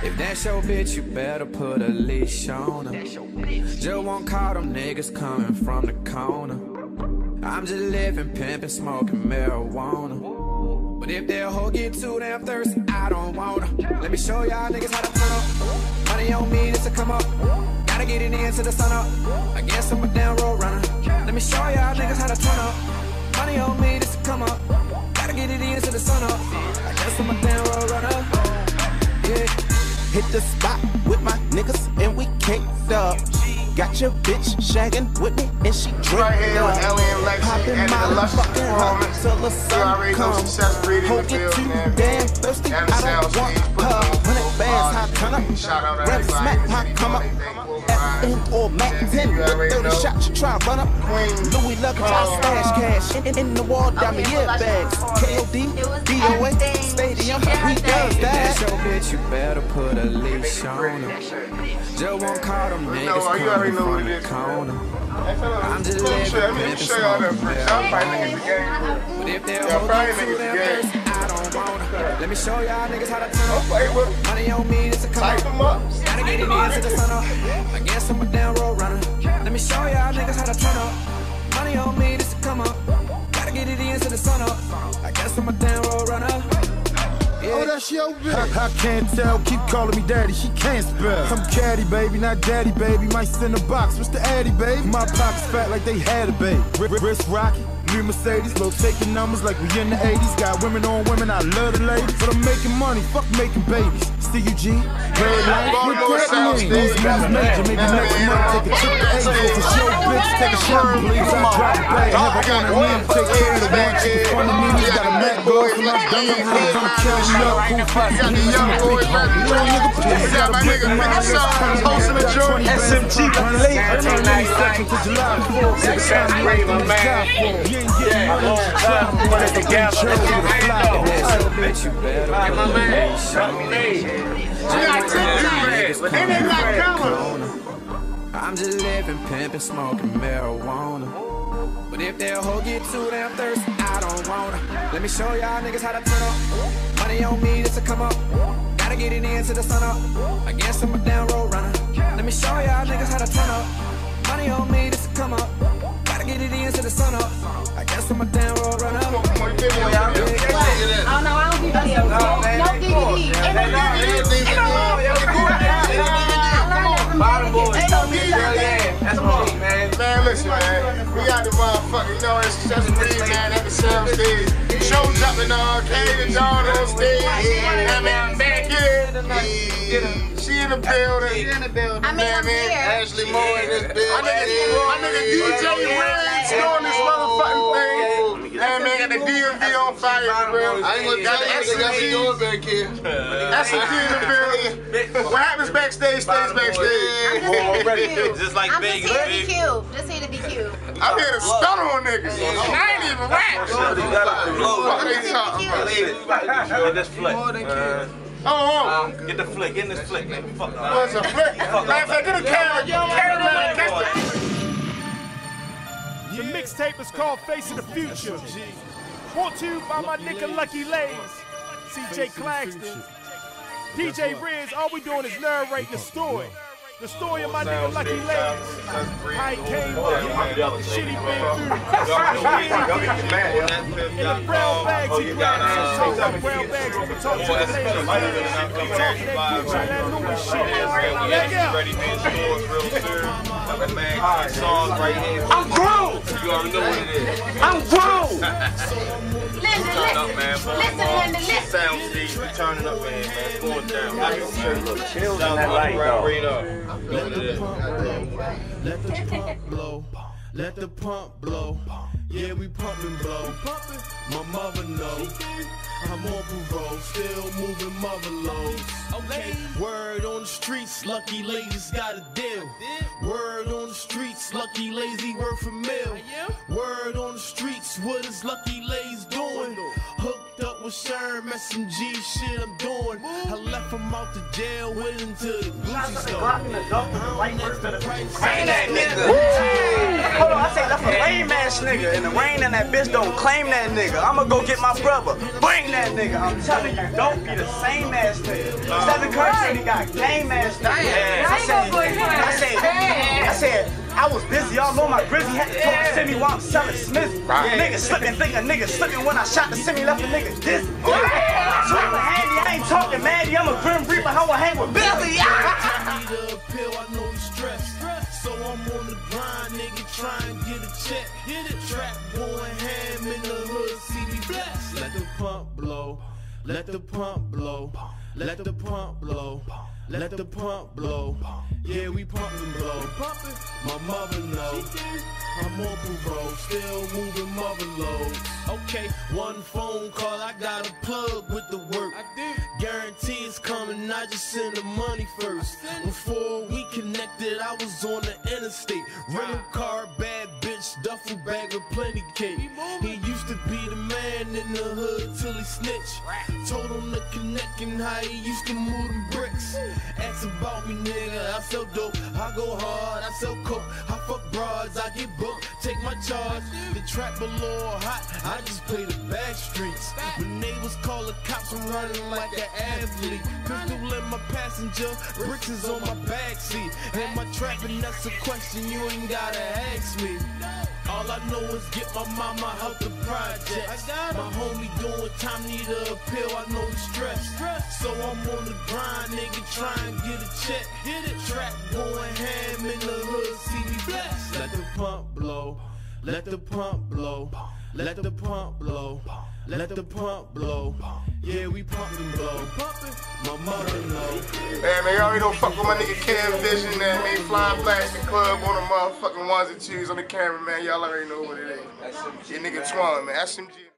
If that's your bitch, you better put a leash on her. Just won't call them niggas coming from the corner. I'm just living, pimping, smoking marijuana. But if that hoe get too damn thirsty, I don't want her. Let me show y'all niggas how to turn up. Money on me, this to come up. Gotta get it in till the sun up. I guess I'm a damn road runner. Let me show y'all niggas how to turn up. Money on me, this to come up. Gotta get it in till the sun up. I guess I'm a damn road runner. Yeah. Hit the spot with my niggas and we caked up. Got your bitch shagging with me and she drink right here up. with Ellie and Poppin' my fucking heart till the sun comes. Hold it too damn thirsty, I don't want her. 100 bands, I turn up. Rep smack my come up. FN or Mac 10 with 30 shots, you try run up. Louis Luggage, I stash cash in the wall, down the earbags. KOD, DOA, Stadium, we does that. That's your bitch, you better put a leash on her. Just won't call them niggas coming from the corner. I'm just living, pimping, smoking marijuana. But if they're holding too damn thirsty, I don't want her. Let me show y'all niggas how to turn up. Money on me, this a come up. Gotta get it in till the sun up. I guess I'm a damn road runner. Let me show y'all niggas how to turn up. Money on me, this a come up. Gotta get it in till the sun up. I guess I'm a damn road runner. Oh, that's your bitch. I can't tell, keep calling me daddy, she can't spell. I'm caddy, baby, not daddy, baby. Might send a box, what's the addy, baby? My pockets fat like they had a baby. Wrist rocky, new Mercedes, low taking numbers like we in the 80s. Got women on women, I love the ladies. But I'm making money, fuck making babies. CUG, red light, with that mean. These guys major, maybe next month take a trip to Asia. For show, bitch, take a shot, please. I drop it back, have a one on me, take care of the one chick in front of me. Got a Mac boy from my dumb room, I'm counting up. Got the young boys back in the room. Got my nigga 50 songs hosting the joint. SMG late. I turn 92nd to July 4th. Success rate, my man. Yeah, a long time to put it together. Bitch, you better put a leash on her. I'm just living, pimping, smoking marijuana. But if that hoe get too damn thirsty, I don't want her. Let me show y'all niggas how to turn up. Money on me, this to come up. Gotta get it in till the sun up. I guess I'm a damn road runner. Let me show y'all niggas how to turn up. Money on me, this to come up. Gotta get it in till the sun up. I guess I'm a damn road runner. I don't know, I don't do videos. No DVD. Man, listen, man. We got the motherfucker, you know, it's just me, man, at the same stage. Show jumping on arcade and John on stage. I mean, back here. She in the building. I mean, I'm here. Ashley Moore in this building. My nigga DJ Riggs doing this motherfucking thing. Man, got the DMV on fire, bro. I ain't gonna got the SMG back here. SMG in the building. What happens backstage stays backstage. Just like Vegas. I'm just here to be cute. Just here to be cute. I'm here to stun on niggas. I ain't even rap. What are they talking about? This flick. Get the flick. Get in this flick. Fuck. What's a flick? Matter of fact, get a camera. The mixtape is called Face of the Future. Brought to you by my nigga Lucky Lays, CJ Claxton, DJ Riz. All we doing is narrating the story. The story of my nigga Lucky Lays. How he came up, the shit he been through. In the brown bags he grabbed. Talk about brown bags when we talk to the ladies. We talk that Gucci, that Louis shit. I'm grown! You already know what it is. I'm grown! Listen. Sound Steve, we turning up, man. It's going down. Look, chills in that light, though. Let the pump blow. Let the pump blow. Yeah, we pumping blow. My mother know. I'm on parole, still moving mother loads. Okay. Word on the streets, Lucky Lays got a deal. Word on the streets, Lucky Lazy worth a mill. Word on the streets, what is Lucky Lays doing? Hooked up with Sherm, SMG shit I'm doing. I left him out the jail, went into the Gucci store. Bang that nigga. Hold on, I say that's a lame ass nigga. And the rain and that bitch don't claim that nigga. I'ma go get my brother. Bring that nigga. I'm telling you, don't be the same ass nigga. Stephen Curry said he got game ass nigga. I said, I was busy all on my Grizzy, had to talk to Simi while I'm selling Smith. Nigga slipping, think a nigga slipping when I shot the Simi, left a nigga dizzy. So I'm handy, I ain't talking Maddie, I'm a Grim Reaper, how I hang with Billy. I know he's stressed, so I'm on the grind, nigga, try and get a check. Get it, trap going ham in the hood, see me blessed. Let the pump blow, let the pump blow, let the pump blow. Let the pump blow. Yeah, we pump and blow. My mother knows I'm on parole, still moving mother loads. Okay, one phone call, I got a plug with the work. Guarantee it's coming, I just send the money first. Before we connected, I was on the interstate. Rental car, bad bitch, duffel bag with plenty cake. He used to be the man in the hood till he snitched. Told him to connect and how he used to move them bricks. Ask about me, nigga, I sell dope, I go hard, I sell coke, I fuck broads, I get booked, take my charge. The trap below hot, I just play the back streets. When neighbors call the cops, I'm running like an athlete. Pistol in my passenger, bricks is on my backseat. And my trapping, that's a question you ain't gotta ask me. All I know is get my mama out the projects. My homie doing time, need a pill, I know he's stressed. So I'm on the grind, nigga, try and get a check. Get it, trap going ham in the hood, see me blessed. Let the pump blow, let the pump blow, let the pump blow, let the pump blow. Yeah, we pump and blow. My mother know. Hey man, y'all already don't fuck with my nigga Cam Vision, man. Flying Plastic Club on the motherfucking ones and twos on the camera, man. Y'all already know what it is. Your nigga Twan, man. SMG.